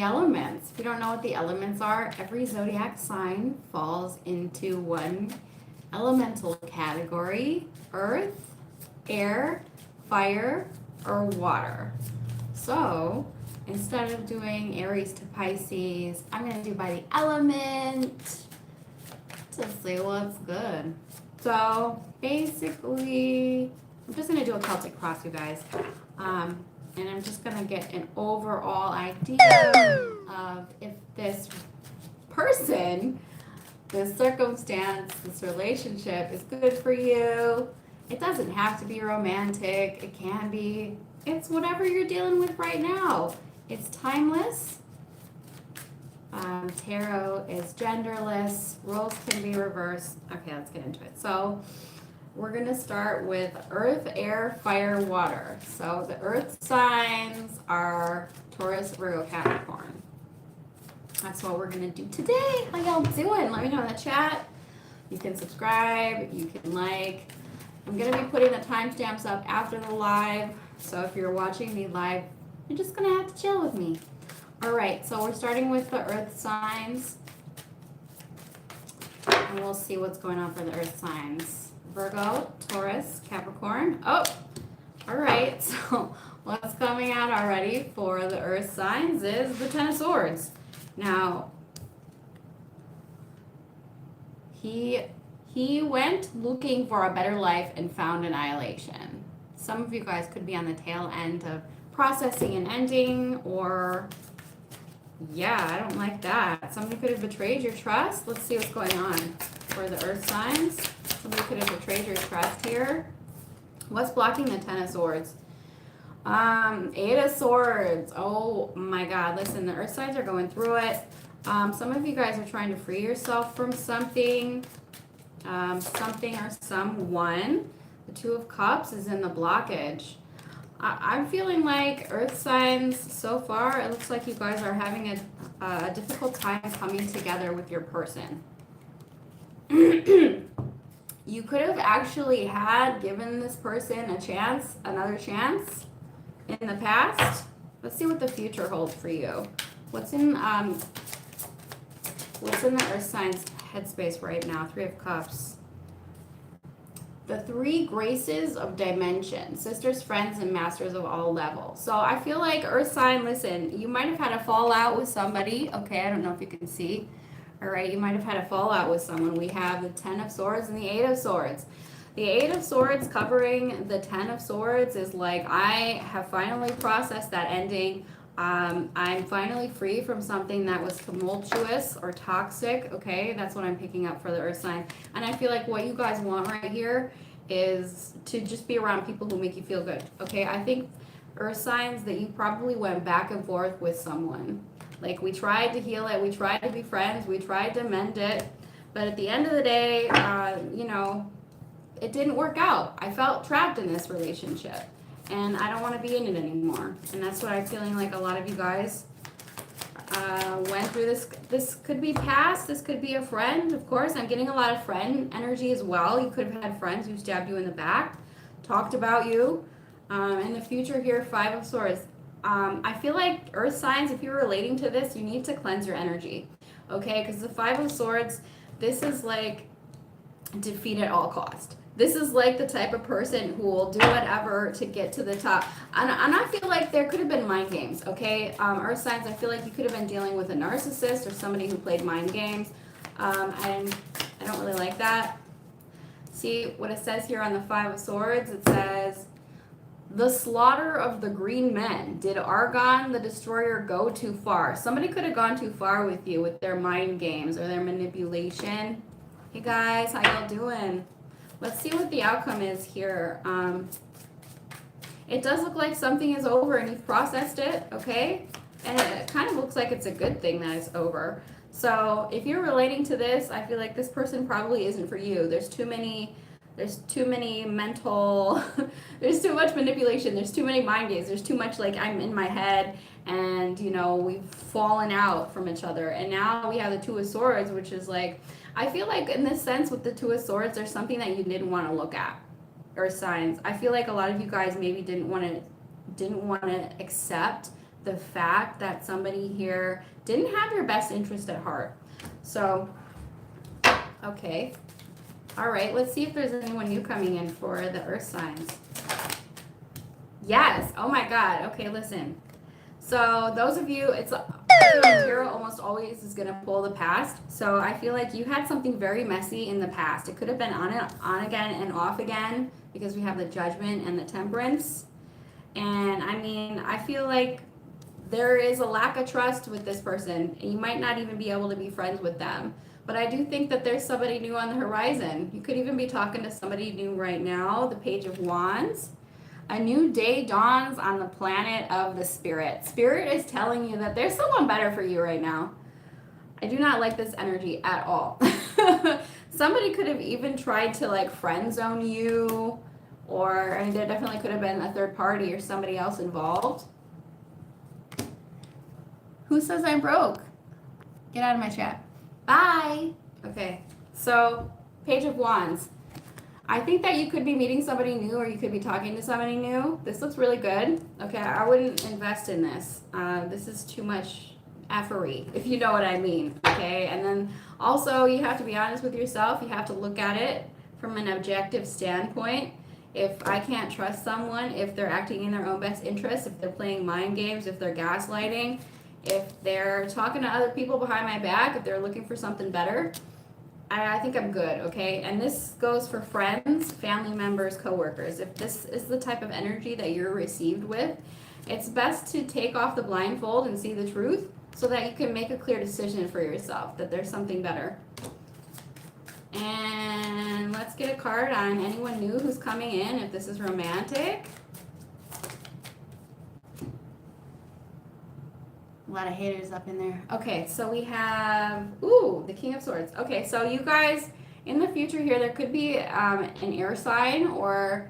elements. If you don't know what the elements are, every zodiac sign falls into one elemental category: earth, air, fire, or water. So instead of doing Aries to Pisces, I'm going to do by the element to see what's good. So basically, I'm just going to do a Celtic cross, you guys. And I'm just going to get an overall idea of if this person, this circumstance, this relationship is good for you. It doesn't have to be romantic. It can be. It's whatever you're dealing with right now. It's timeless. Tarot is genderless. Roles can be reversed. Okay, let's get into it. So we're going to start with earth, air, fire, water. So the earth signs are Taurus, Virgo, Capricorn. That's what we're going to do today. How y'all doing? Let me know in the chat. You can subscribe. You can like. I'm going to be putting the timestamps up after the live. So if you're watching me live, you're just going to have to chill with me. All right, so we're starting with the earth signs. And we'll see what's going on for the earth signs. Virgo, Taurus, Capricorn. Oh, all right. So what's coming out already for the earth signs is the Ten of Swords. Now, he went looking for a better life and found annihilation. Some of you guys could be on the tail end of processing and ending, or yeah, I don't like that. Somebody could have betrayed your trust. Let's see what's going on for the earth signs. Somebody could have betrayed your trust here. What's blocking the Ten of Swords? Eight of Swords. Oh my God. Listen, the earth signs are going through it. Some of you guys are trying to free yourself from something. Something or someone. The Two of Cups is in the blockage. I'm feeling like earth signs so far, it looks like you guys are having a difficult time coming together with your person. You could have actually given this person a chance, another chance in the past. Let's see what the future holds for you. What's in the earth signs headspace right now? Three of Cups. The three graces of dimension: sisters, friends, and masters of all levels. So I feel like earth sign, listen, you might have had a fallout with somebody. Okay, I don't know if you can see. All right, you might have had a fallout with someone. We have the Ten of Swords and the Eight of Swords. The Eight of Swords covering the Ten of Swords is like, I have finally processed that ending. I'm finally free from something that was tumultuous or toxic. Okay, that's what I'm picking up for the earth sign. And I feel like what you guys want right here is to just be around people who make you feel good. Okay, I think earth signs that you probably went back and forth with someone. Like, we tried to heal it, we tried to be friends, we tried to mend it, but at the end of the day, it didn't work out. I felt trapped in this relationship, and I don't want to be in it anymore. And that's what I'm feeling like a lot of you guys went through. This could be past, this could be a friend. Of course, I'm getting a lot of friend energy as well. You could have had friends who stabbed you in the back, talked about you. In the future here, Five of Swords. I feel like earth signs, if you're relating to this, you need to cleanse your energy. Okay, because the Five of Swords, this is like defeat at all cost. This is like the type of person who will do whatever to get to the top. And I feel like there could have been mind games, okay? Earth signs, I feel like you could have been dealing with a narcissist or somebody who played mind games. And I don't really like that. See what it says here on the Five of Swords? It says, the slaughter of the green men. Did Argon the Destroyer go too far? Somebody could have gone too far with you with their mind games or their manipulation. Hey guys, how y'all doing? Let's see what the outcome is here. It does look like something is over and you've processed it, okay? And it kind of looks like it's a good thing that it's over. So if you're relating to this, I feel like this person probably isn't for you. There's too many mental, there's too much manipulation, there's too many mind games, there's too much like I'm in my head, and we've fallen out from each other. And now we have the Two of Swords, which is like, I feel like in this sense with the Two of Swords, there's something that you didn't want to look at, or signs. I feel like a lot of you guys maybe didn't want to accept the fact that somebody here didn't have your best interest at heart. So, okay. All right, let's see if there's anyone new coming in for the earth signs. Yes. Oh my God. Okay, listen. So those of you, I feel like tarot almost always is going to pull the past. So I feel like you had something very messy in the past. It could have been on again and off again because we have the Judgment and the Temperance. And I mean, I feel like there is a lack of trust with this person. And you might not even be able to be friends with them. But I do think that there's somebody new on the horizon. You could even be talking to somebody new right now. The Page of Wands. A new day dawns on the planet of the Spirit. Spirit is telling you that there's someone better for you right now. I do not like this energy at all. Somebody could have even tried to like friend zone you, or I mean, there definitely could have been a third party or somebody else involved. Who says I'm broke? Get out of my chat. Bye. Okay, so Page of Wands. I think that you could be meeting somebody new or you could be talking to somebody new. This looks really good. Okay, I wouldn't invest in this. This is too much effery, if you know what I mean. Okay, and then also you have to be honest with yourself. You have to look at it from an objective standpoint. If I can't trust someone, if they're acting in their own best interest, if they're playing mind games, if they're gaslighting, if they're talking to other people behind my back, if they're looking for something better, I think I'm good, okay? And this goes for friends, family members, coworkers. If this is the type of energy that you're received with, it's best to take off the blindfold and see the truth so that you can make a clear decision for yourself, that there's something better. And let's get a card on anyone new who's coming in, if this is romantic. A lot of haters up in there. Okay, so we have, the King of Swords. Okay, so you guys, in the future here, there could be an air sign or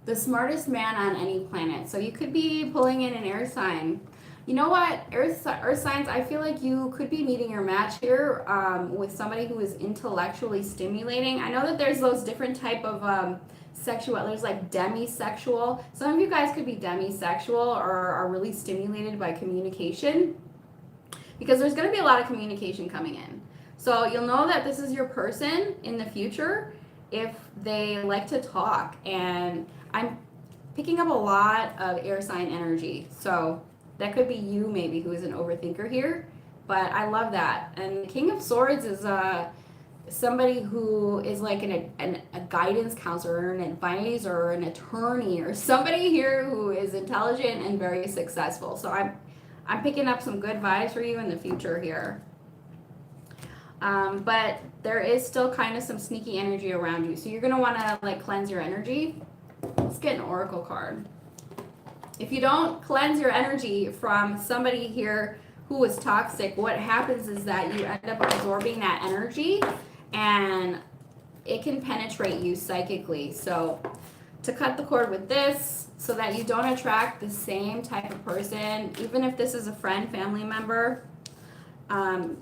the smartest man on any planet. So you could be pulling in an air sign. You know what, earth signs, I feel like you could be meeting your match here with somebody who is intellectually stimulating. I know that there's those different type of sexual, there's like demisexual. Some of you guys could be demisexual or are really stimulated by communication, because there's going to be a lot of communication coming in. So you'll know that this is your person in the future if they like to talk. And I'm picking up a lot of air sign energy. So that could be you maybe who is an overthinker here. But I love that. And the King of Swords is somebody who is like a guidance counselor or an advisor or an attorney or somebody here who is intelligent and very successful. So I'm picking up some good vibes for you in the future here. But there is still kind of some sneaky energy around you. So you're going to want to like cleanse your energy. Let's get an oracle card. If you don't cleanse your energy from somebody here who is toxic, what happens is that you end up absorbing that energy and it can penetrate you psychically. So to cut the cord with this so that you don't attract the same type of person, even if this is a friend, family member,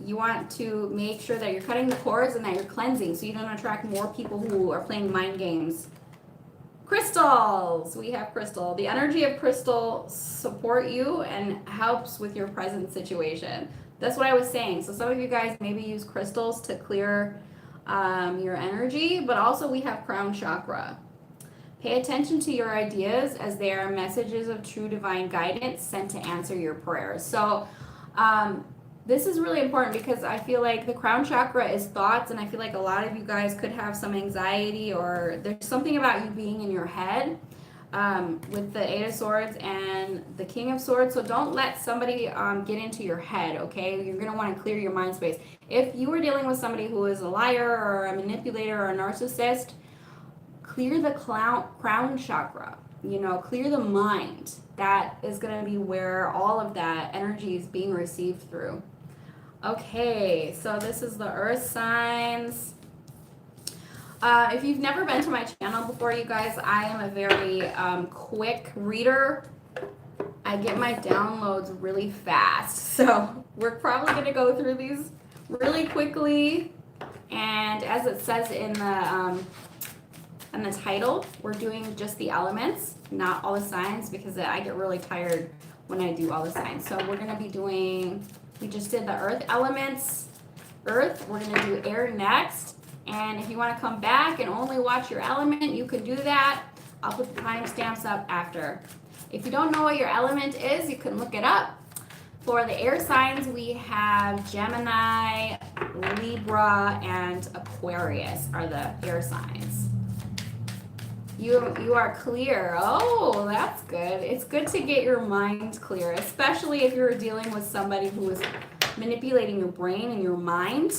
you want to make sure that you're cutting the cords and that you're cleansing so you don't attract more people who are playing mind games. Crystals! We have crystal. The energy of crystal support you and helps with your present situation. That's what I was saying. So some of you guys maybe use crystals to clear your energy, but also we have crown chakra. Pay attention to your ideas as they are messages of true divine guidance sent to answer your prayers. So this is really important because I feel like the crown chakra is thoughts, and I feel like a lot of you guys could have some anxiety or there's something about you being in your head with the Eight of Swords and the King of Swords. So don't let somebody get into your head, okay? You're going to want to clear your mind space. If you are dealing with somebody who is a liar or a manipulator or a narcissist, clear the crown chakra, clear the mind. That is going to be where all of that energy is being received through. Okay, so this is the earth signs. If you've never been to my channel before, you guys, I am a very quick reader. I get my downloads really fast. So we're probably going to go through these really quickly. And as it says in the title, we're doing just the elements, not all the signs, because I get really tired when I do all the signs. So we're going to be doing, we just did the earth elements, earth. We're going to do air next. And if you want to come back and only watch your element, you can do that. I'll put the timestamps up after. If you don't know what your element is, you can look it up. For the air signs, we have Gemini, Libra, and Aquarius are the air signs. You are clear. Oh, that's good. It's good to get your mind clear, especially if you're dealing with somebody who is manipulating your brain and your mind.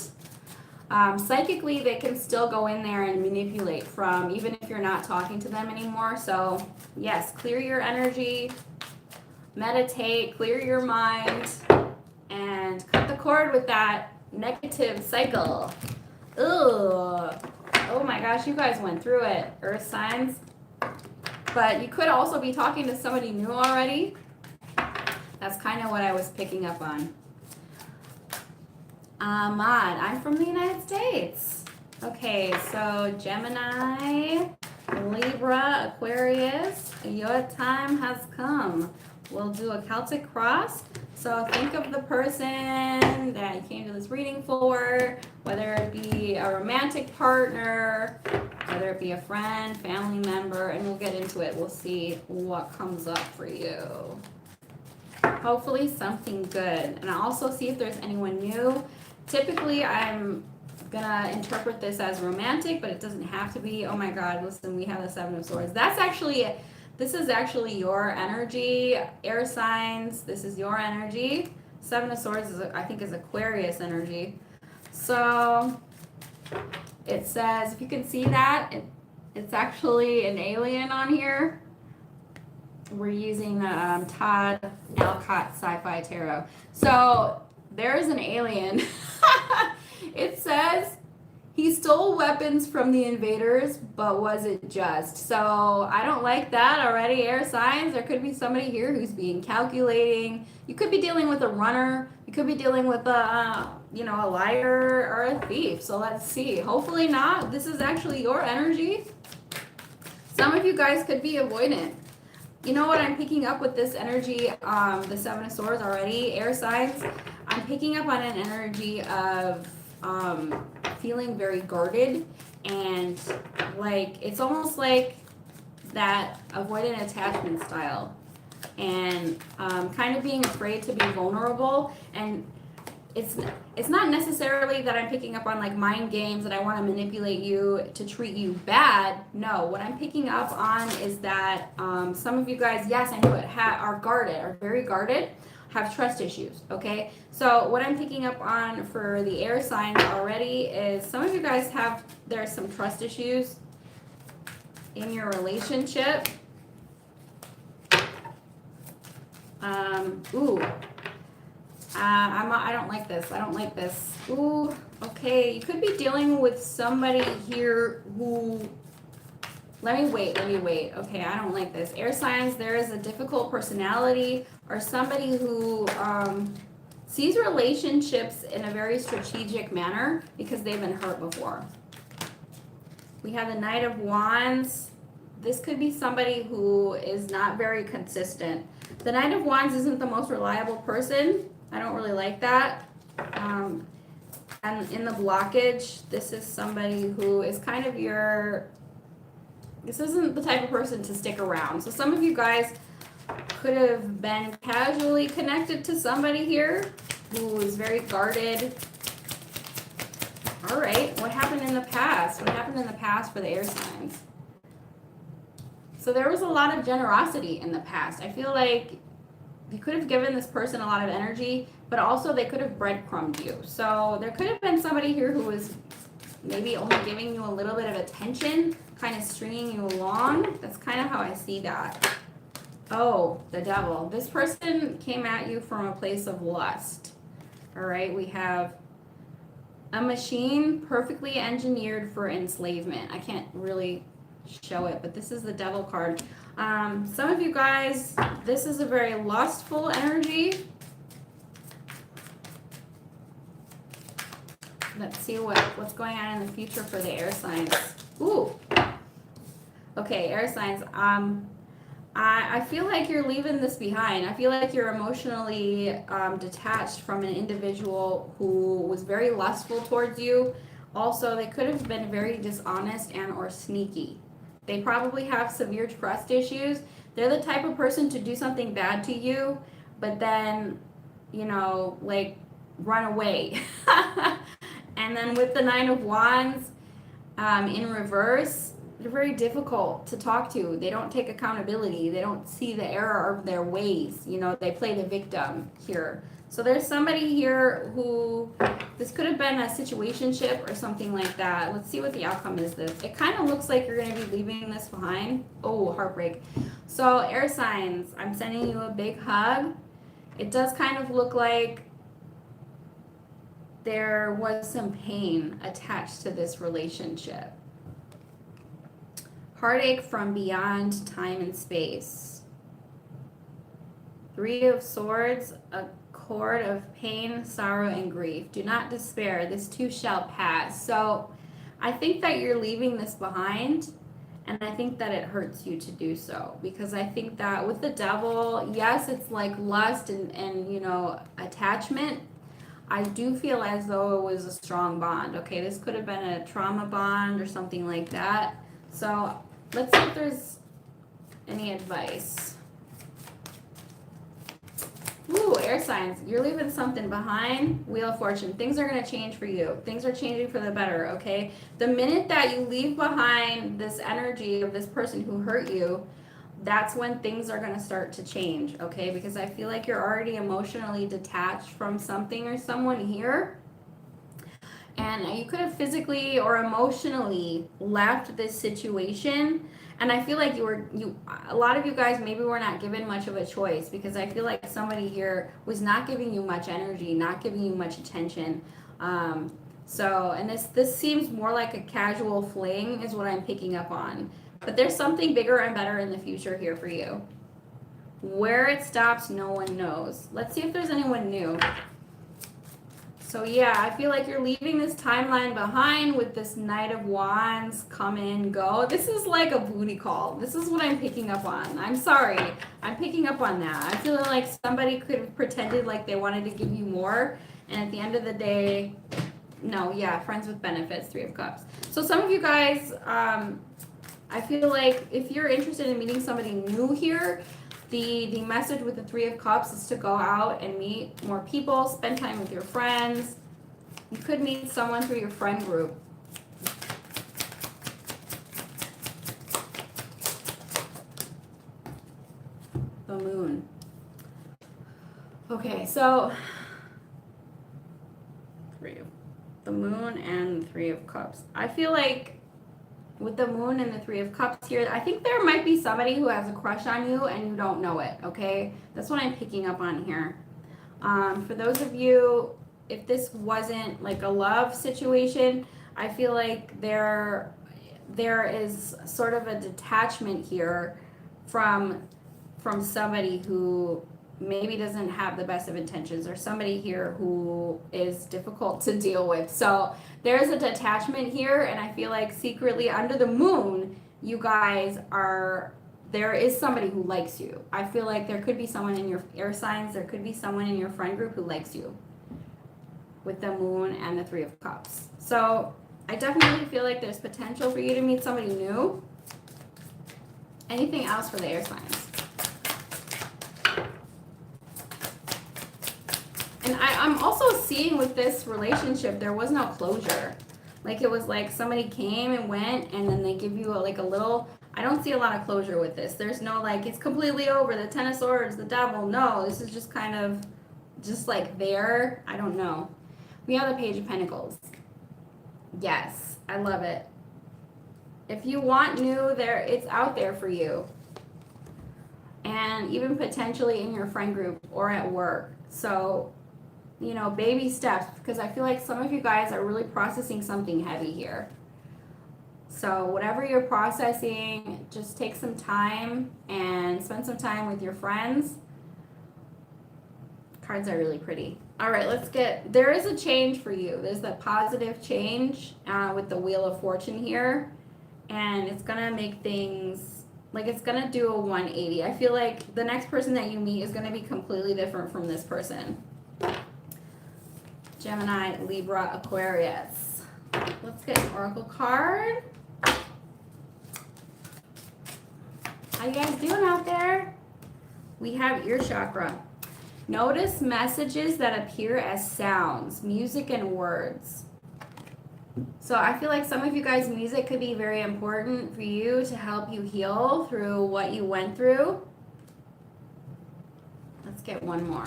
Psychically, they can still go in there and manipulate from, even if you're not talking to them anymore. So, yes, clear your energy, meditate, clear your mind, and cut the cord with that negative cycle. Ugh. Oh my gosh, you guys went through it, earth signs. But you could also be talking to somebody new already. That's kind of what I was picking up on. Ahmad, I'm from the United States. Okay, so Gemini, Libra, Aquarius, your time has come. We'll do a Celtic cross. So think of the person that you came to this reading for, whether it be a romantic partner, whether it be a friend, family member, and we'll get into it. We'll see what comes up for you. Hopefully something good. And I'll also see if there's anyone new. Typically, I'm gonna interpret this as romantic, but it doesn't have to be. Oh my God, listen, we have the Seven of Swords. This is actually your energy, air signs. This is your energy. Seven of Swords I think is Aquarius energy. So it says, if you can see that, it's actually an alien on here. We're using Todd Alcott Sci-Fi Tarot. So there's an alien. It says he stole weapons from the invaders, but was it just? So I don't like that already, air signs. There could be somebody here who's being calculating. You could be dealing with a runner. You could be dealing with a liar or a thief. So let's see. Hopefully not. This is actually your energy. Some of you guys could be avoidant. You know what I'm picking up with this energy, the Seven of Swords already, air signs? I'm picking up on an energy of feeling very guarded, and like it's almost like that avoidant attachment style, and kind of being afraid to be vulnerable. And it's not necessarily that I'm picking up on like mind games and I want to manipulate you to treat you bad. No, what I'm picking up on is that some of you guys, yes, I know it, are guarded, are very guarded, have trust issues, okay? So what I'm picking up on for the air signs already is some of you guys there's some trust issues in your relationship. I don't like this. I don't like this. Ooh, okay. You could be dealing with somebody here who, let me wait. Okay, I don't like this. Air signs, there is a difficult personality or somebody who sees relationships in a very strategic manner because they've been hurt before. We have the Knight of Wands. This could be somebody who is not very consistent. The Knight of Wands isn't the most reliable person. I don't really like that. And in the blockage, this is somebody who is kind of this isn't the type of person to stick around. So some of you guys could have been casually connected to somebody here who is very guarded. All right, what happened in the past? What happened in the past for the air signs? So there was a lot of generosity in the past. I feel like you could have given this person a lot of energy, but also they could have breadcrumbed you. So there could have been somebody here who was maybe only giving you a little bit of attention, kind of stringing you along. That's kind of how I see that. Oh, the Devil. This person came at you from a place of lust. All right, we have a machine perfectly engineered for enslavement. I can't really show it, but this is the Devil card. Some of you guys, this is a very lustful energy. Let's see what's going on in the future for the air signs. Ooh. Okay, air signs. I feel like you're leaving this behind. I feel like you're emotionally detached from an individual who was very lustful towards you. Also, they could have been very dishonest and or sneaky. They probably have severe trust issues. They're the type of person to do something bad to you, but then, like run away. And then with the Nine of Wands in reverse, they're very difficult to talk to. They don't take accountability. They don't see the error of their ways. They play the victim here. So there's somebody here who, this could have been a situationship or something like that. Let's see what the outcome is this. It kind of looks like you're going to be leaving this behind. Oh, heartbreak. So air signs, I'm sending you a big hug. It does kind of look like there was some pain attached to this relationship. Heartache from beyond time and space. Three of Swords, a cord of pain, sorrow, and grief. Do not despair. This too shall pass. So I think that you're leaving this behind, and I think that it hurts you to do so, because I think that with the Devil, yes, it's like lust and attachment. I do feel as though it was a strong bond. Okay, this could have been a trauma bond or something like that. So let's see if there's any advice. Ooh, air signs. You're leaving something behind. Wheel of Fortune. Things are going to change for you. Things are changing for the better, okay? The minute that you leave behind this energy of this person who hurt you, that's when things are going to start to change, okay? Because I feel like you're already emotionally detached from something or someone here. And you could have physically or emotionally left this situation. And I feel like a lot of you guys maybe were not given much of a choice, because I feel like somebody here was not giving you much energy, not giving you much attention. And this seems more like a casual fling is what I'm picking up on. But there's something bigger and better in the future here for you. Where it stops, no one knows. Let's see if there's anyone new. So yeah, I feel like you're leaving this timeline behind with this Knight of Wands, come in, go. This is like a booty call. This is what I'm picking up on. I'm sorry. I'm picking up on that. I feel like somebody could have pretended like they wanted to give you more, and at the end of the day, no, yeah, friends with benefits, Three of Cups. So some of you guys, I feel like if you're interested in meeting somebody new here, the message with the Three of Cups is to go out and meet more people, spend time with your friends. You could meet someone through your friend group. The Moon. Okay, so the Moon and the Three of Cups. I feel like with the Moon and the Three of Cups here, I think there might be somebody who has a crush on you and you don't know it, okay? That's what I'm picking up on here. For those of you, if this wasn't like a love situation, I feel like there is sort of a detachment here from somebody who maybe doesn't have the best of intentions, or somebody here who is difficult to deal with. So there's a detachment here, and I feel like secretly under the Moon, you guys there is somebody who likes you. I feel like there could be someone in your air signs, there could be someone in your friend group who likes you with the Moon and the Three of Cups. So I definitely feel like there's potential for you to meet somebody new. Anything else for the air signs? And I'm also seeing with this relationship, there was no closure. Like it was like somebody came and went, and then they give you a little, I don't see a lot of closure with this. There's no like, it's completely over, the Ten of Swords, the Devil. No, this is just kind of just like there. I don't know. We have the Page of Pentacles. Yes, I love it. If you want new, it's out there for you. And even potentially in your friend group or at work. So, baby steps, because I feel like some of you guys are really processing something heavy here. So whatever you're processing, just take some time and spend some time with your friends. Cards are really pretty. All right, there is a change for you. There's the positive change with the Wheel of Fortune here. And it's going to make things Like it's gonna do a 180. I feel like the next person that you meet is gonna be completely different from this person. Gemini, Libra, Aquarius. Let's get an oracle card. How you guys doing out there? We have ear chakra. Notice messages that appear as sounds, music and words. So I feel like some of you guys' music could be very important for you to help you heal through what you went through. Let's get one more.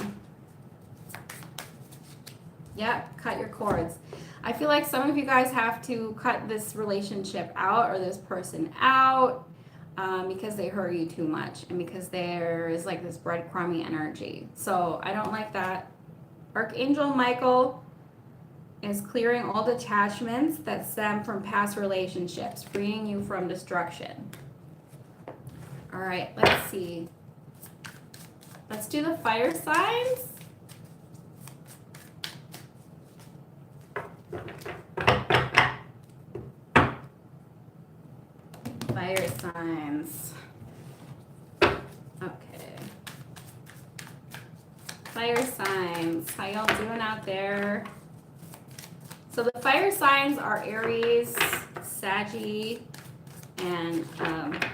Yep, cut your cords. I feel like some of you guys have to cut this relationship out or this person out because they hurt you too much and because there is like this breadcrumby energy. So I don't like that. Archangel Michael is clearing all detachments that stem from past relationships, freeing you from destruction. All right, let's see. Let's do the fire signs. Fire signs. Okay. Fire signs. How y'all doing out there? So the fire signs are Aries, Saggy, and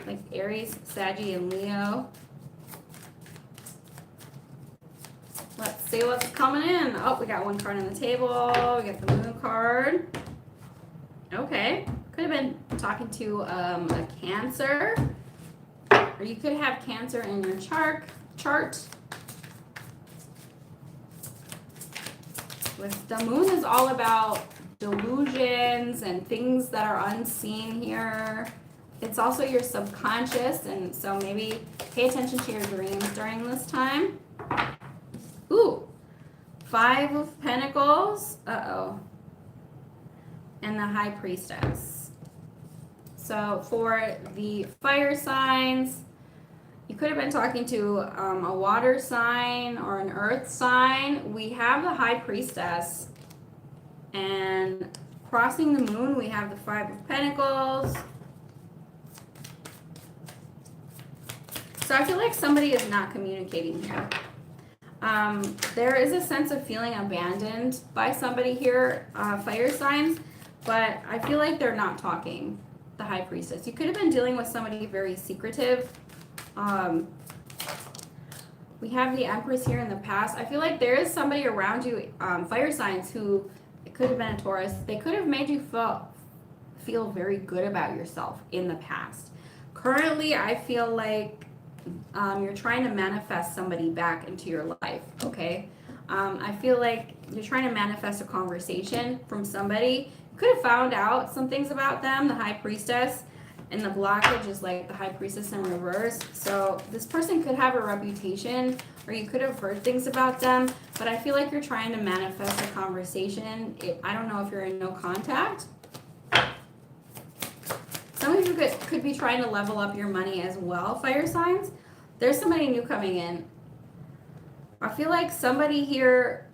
like Aries, Saggy, and Leo. Let's see what's coming in. Oh, we got one card on the table. We got the moon card. Okay. Could have been talking to a Cancer. Or you could have Cancer in your chart. With the moon is all about delusions and things that are unseen here. It's also your subconscious, and so maybe pay attention to your dreams during this time. Ooh, 5 of Pentacles. Uh-oh. And the High Priestess. So for the fire signs, you could have been talking to a water sign or an earth sign. We have the High Priestess. And crossing the moon, we have the 5 of Pentacles. So I feel like somebody is not communicating here. There is a sense of feeling abandoned by somebody here, fire signs, but I feel like they're not talking, the High Priestess. You could have been dealing with somebody very secretive. We have the Empress here in the past. I feel like there is somebody around you, fire signs, who, it could have been a Taurus. They could have made you feel very good about yourself in the past. Currently, I feel like you're trying to manifest somebody back into your life, okay? I feel like you're trying to manifest a conversation from somebody. You could have found out some things about them, the High Priestess, and the blockage is like the High Priestess in reverse. So this person could have a reputation, or you could have heard things about them, but I feel like you're trying to manifest a conversation. I don't know if you're in no contact. Some of you could be trying to level up your money as well, fire signs. There's somebody new coming in. I feel like somebody here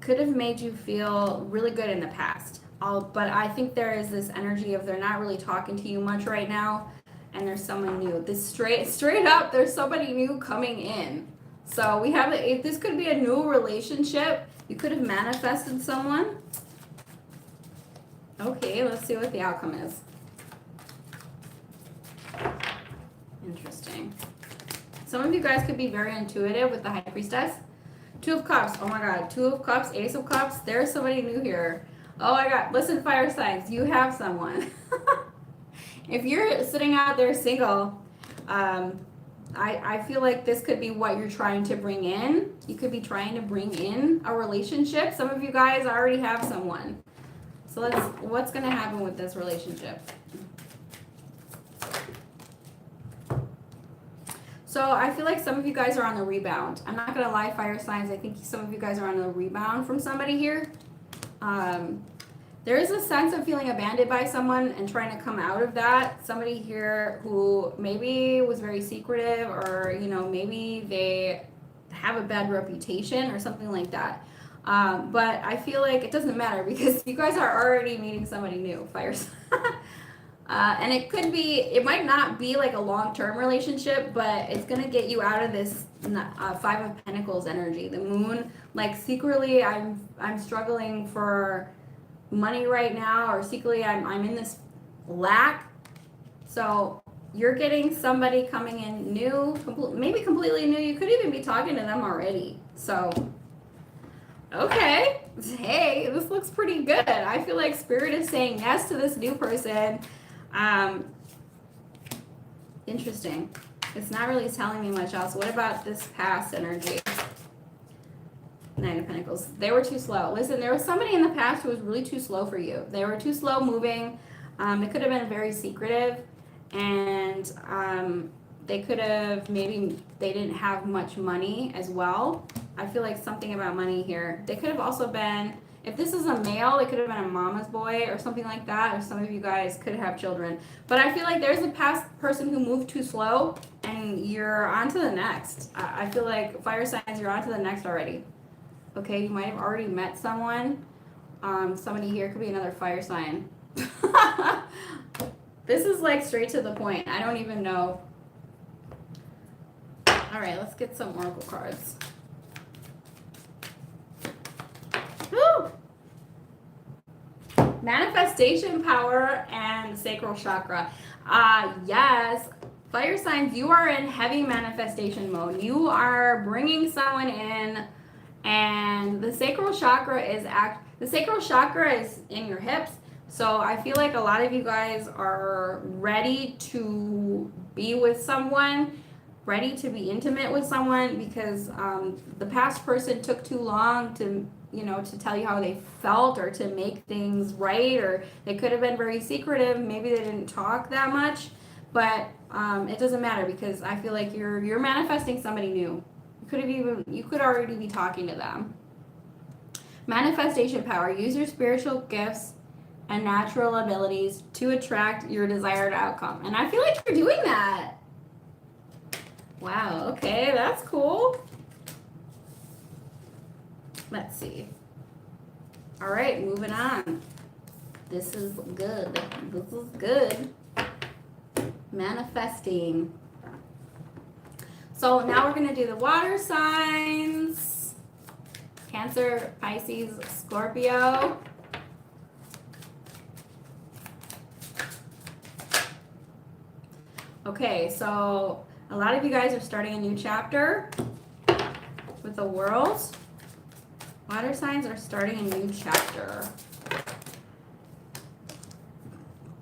could have made you feel really good in the past. But I think there is this energy of they're not really talking to you much right now, and there's someone new. This straight up, there's somebody new coming in. So we have this could be a new relationship. You could have manifested someone. Okay, let's see what the outcome is. Interesting. Some of you guys could be very intuitive with the High Priestess. 2 of Cups. Oh my God. 2 of Cups, Ace of Cups. There's somebody new here. Oh my God. Listen, fire signs. You have someone. If you're sitting out there single, I feel like this could be what you're trying to bring in. You could be trying to bring in a relationship. Some of you guys already have someone. So what's going to happen with this relationship? So I feel like some of you guys are on the rebound. I'm not going to lie, fire signs. I think some of you guys are on the rebound from somebody here. There is a sense of feeling abandoned by someone and trying to come out of that. Somebody here who maybe was very secretive, or, maybe they have a bad reputation or something like that. But I feel like it doesn't matter because you guys are already meeting somebody new, fire signs. And it might not be like a long-term relationship, but it's gonna get you out of this Five of Pentacles energy. The Moon, like secretly, I'm struggling for money right now, or secretly I'm in this lack. So you're getting somebody coming in new, maybe completely new. You could even be talking to them already. So, okay, hey, this looks pretty good. I feel like Spirit is saying yes to this new person. Interesting. It's not really telling me much else. What about this past energy? Nine of Pentacles. They were too slow. Listen, there was somebody in the past who was really too slow for you. They were too slow moving. It could have been very secretive, and they could have, maybe they didn't have much money as well. I feel like something about money here. They could have also been, if this is a male, it could have been a mama's boy or something like that, or some of you guys could have children. But I feel like there's a past person who moved too slow, and you're on to the next. I feel like fire signs, you're on to the next already. Okay, you might have already met someone. Somebody here could be another fire sign. This is like straight to the point. I don't even know. All right, let's get some oracle cards. Woo! Manifestation power and sacral chakra. Yes, fire signs, you are in heavy manifestation mode. You are bringing someone in, and the sacral chakra is in your hips. So I feel like a lot of you guys are ready to be with someone, ready to be intimate with someone, because the past person took too long to tell you how they felt, or to make things right, or they could have been very secretive. Maybe they didn't talk that much, but it doesn't matter, because I feel like you're manifesting somebody new. You could already be talking to them. Manifestation power. Use your spiritual gifts and natural abilities to attract your desired outcome. And I feel like you're doing that. Wow, okay, that's cool. Let's see. All right, moving on. This is good. This is good. Manifesting. So now we're going to do the water signs. Cancer, Pisces, Scorpio. Okay, so a lot of you guys are starting a new chapter with the world. Water signs are starting a new chapter.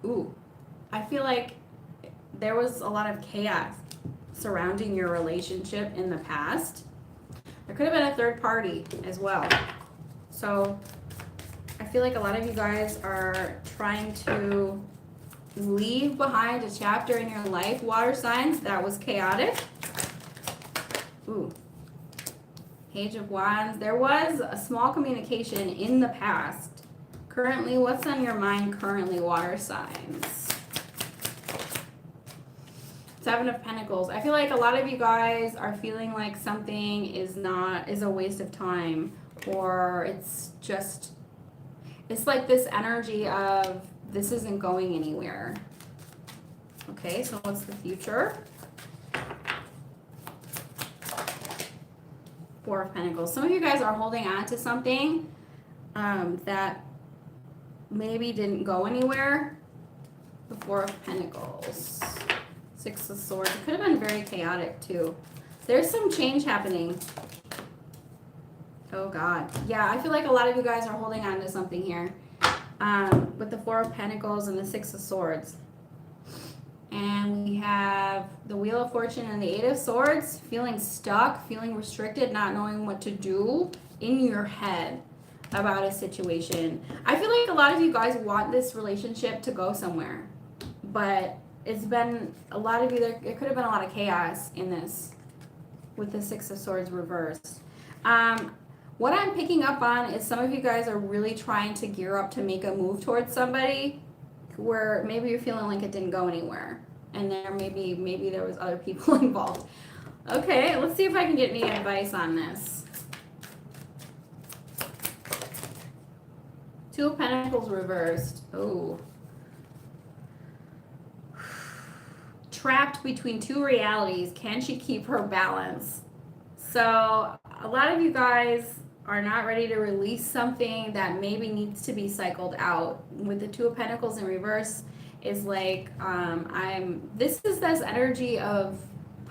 Ooh, I feel like there was a lot of chaos surrounding your relationship in the past. There could have been a third party as well. So I feel like a lot of you guys are trying to leave behind a chapter in your life, water signs, that was chaotic. Ooh. Page of Wands. There was a small communication in the past. Currently, what's on your mind currently, water signs? Seven of Pentacles. I feel like a lot of you guys are feeling like something is a waste of time, or it's like this energy of this isn't going anywhere. Okay, so what's the future? Four of Pentacles. Some of you guys are holding on to something that maybe didn't go anywhere. The Four of Pentacles. Six of Swords. It could have been very chaotic too. There's some change happening. Oh God. Yeah, I feel like a lot of you guys are holding on to something here. With the Four of Pentacles and the Six of Swords. And we have the Wheel of Fortune and the Eight of Swords. Feeling stuck, feeling restricted, not knowing what to do in your head about a situation. I feel like a lot of you guys want this relationship to go somewhere. But it's been a lot of you, it could have been a lot of chaos in this with the Six of Swords reversed. What I'm picking up on is some of you guys are really trying to gear up to make a move towards somebody where maybe you're feeling like it didn't go anywhere, and there maybe there was other people involved. Okay, let's see if I can get any advice on this. Two of Pentacles reversed. Oh. trapped between two realities. Can she keep her balance? So a lot of you guys are not ready to release something that maybe needs to be cycled out. With the Two of Pentacles in reverse is like, this is this energy of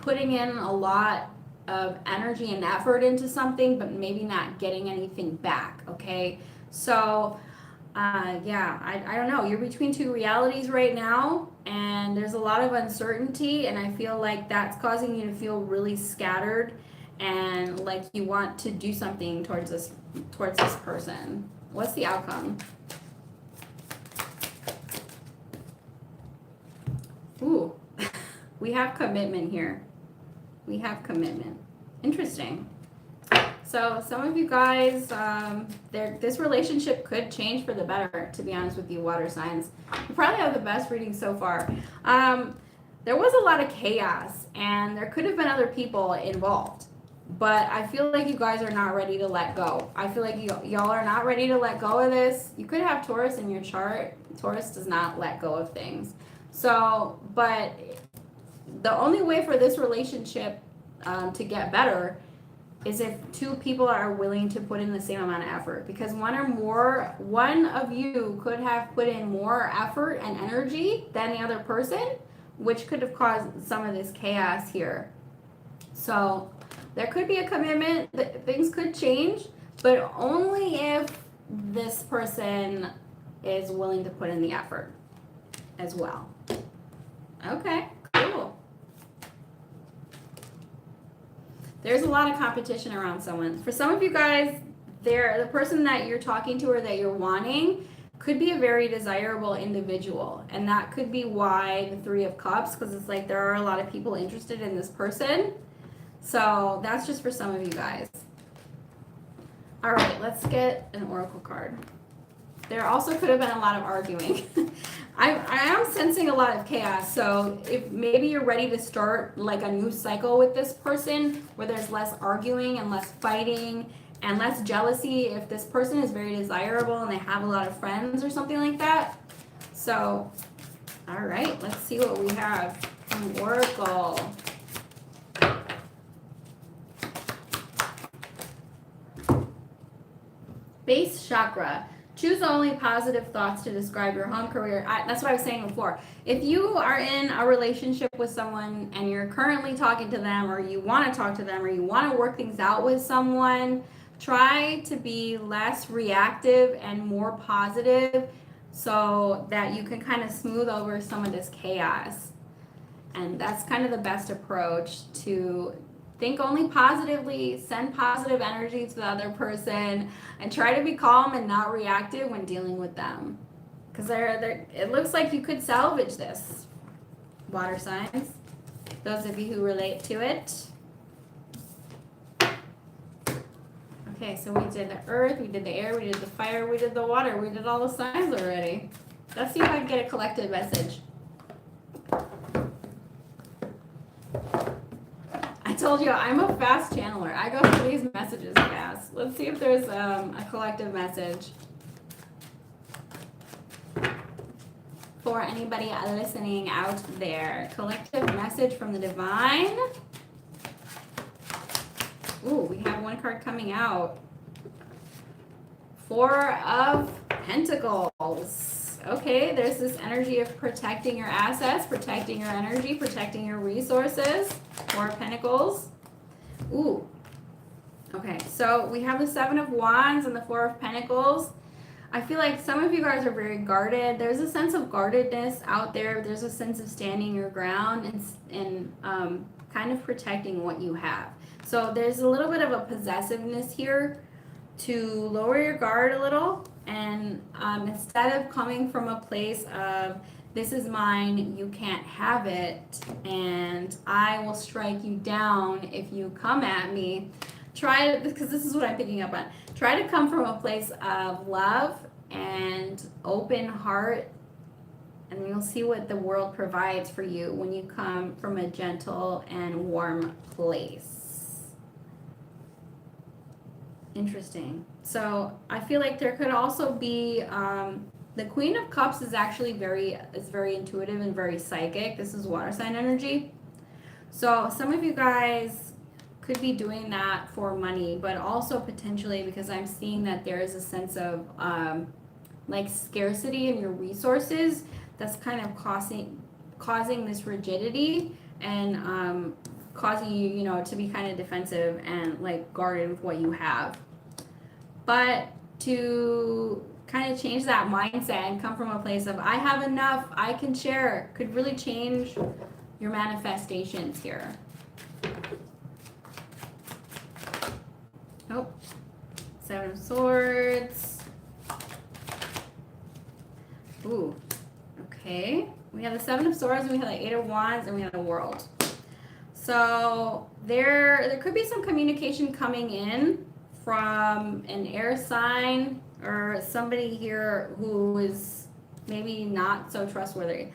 putting in a lot of energy and effort into something, but maybe not getting anything back, okay? So, yeah, I don't know. You're between two realities right now, and there's a lot of uncertainty, and I feel like that's causing you to feel really scattered and like you want to do something towards this person. What's the outcome? Ooh, we have commitment here. We have commitment. Interesting. So some of you guys, this relationship could change for the better, to be honest with you, water signs. You probably have the best reading so far. There was a lot of chaos, and there could have been other people involved. But I feel like you guys are not ready to let go. I feel like y'all are not ready to let go of this. You could have Taurus in your chart. Taurus does not let go of things. So, but the only way for this relationship to get better is if two people are willing to put in the same amount of effort. Because one of you could have put in more effort and energy than the other person, which could have caused some of this chaos here. So there could be a commitment, things could change, but only if this person is willing to put in the effort as well. Okay, cool. There's a lot of competition around someone. For some of you guys, the person that you're talking to or that you're wanting could be a very desirable individual. And that could be why the Three of Cups, because it's like there are a lot of people interested in this person. So that's just for some of you guys. All right, let's get an oracle card. There also could have been a lot of arguing. I am sensing a lot of chaos. So if maybe you're ready to start like a new cycle with this person where there's less arguing and less fighting and less jealousy, if this person is very desirable and they have a lot of friends or something like that. So, all right, let's see what we have from oracle. Base chakra. Choose only positive thoughts to describe your home career. That's what I was saying before. If you are in a relationship with someone and you're currently talking to them, or you want to talk to them, or you want to work things out with someone, try to be less reactive and more positive so that you can kind of smooth over some of this chaos. And that's kind of the best approach, to think only positively, send positive energy to the other person, and try to be calm and not reactive when dealing with them. Because it looks like you could salvage this, water signs. Those of you who relate to it. Okay, so we did the earth, we did the air, we did the fire, we did the water, we did all the signs already. Let's see if I can get a collective message. I told you, I'm a fast channeler. I go through these messages fast. Let's see if there's a collective message for anybody listening out there. Collective message from the divine. Ooh, we have one card coming out. Four of Pentacles. Okay, there's this energy of protecting your assets, protecting your energy, protecting your resources. Four of Pentacles. Ooh. Okay, so we have the Seven of Wands and the Four of Pentacles. I feel like some of you guys are very guarded. There's a sense of guardedness out there. There's a sense of standing your ground and kind of protecting what you have. So there's a little bit of a possessiveness here to lower your guard a little. And instead of coming from a place of, this is mine, you can't have it, and I will strike you down if you come at me, try to, because this is what I'm picking up on, try to come from a place of love and open heart, and you'll see what the world provides for you when you come from a gentle and warm place. Interesting. So I feel like there could also be The Queen of Cups is actually very intuitive and very psychic. This is water sign energy. So some of you guys could be doing that for money, but also potentially because I'm seeing that there is a sense of like scarcity in your resources that's kind of causing this rigidity and causing you, you know, to be kind of defensive and like guarded with what you have. But to kind of change that mindset and come from a place of I have enough, I can share, could really change your manifestations here. Oh, Seven of Swords. Ooh, okay. We have the Seven of Swords, and we have the Eight of Wands, and we have the World. So there could be some communication coming in from an air sign or somebody here who is maybe not so trustworthy.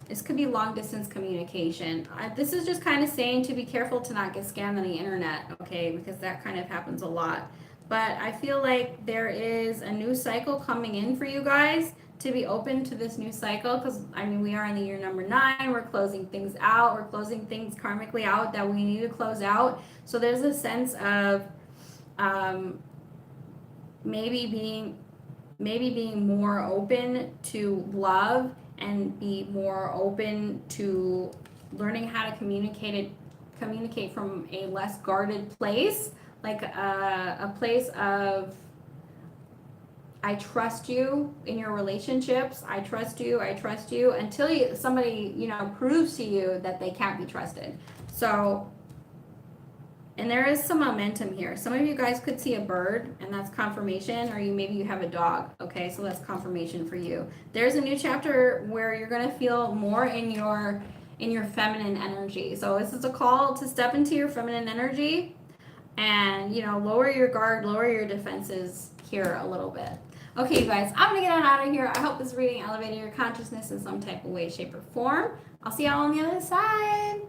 This could be long distance communication. This is just kind of saying to be careful to not get scammed on the internet, okay? Because that kind of happens a lot. But I feel like there is a new cycle coming in for you guys to be open to this new cycle. Because, I mean, we are in the year number 9. We're closing things out. We're closing things karmically out that we need to close out. So there's a sense of maybe being more open to love and be more open to learning how to communicate from a less guarded place, like a place of I trust you in your relationships. I trust you until somebody, you know, proves to you that they can't be trusted. So, and there is some momentum here. Some of you guys could see a bird, and that's confirmation, or maybe you have a dog. Okay, so that's confirmation for you. There's a new chapter where you're gonna feel more in your feminine energy. So this is a call to step into your feminine energy, and you know, lower your guard, lower your defenses here a little bit. Okay, you guys, I'm gonna get on out of here. I hope this reading elevated your consciousness in some type of way, shape, or form. I'll see y'all on the other side.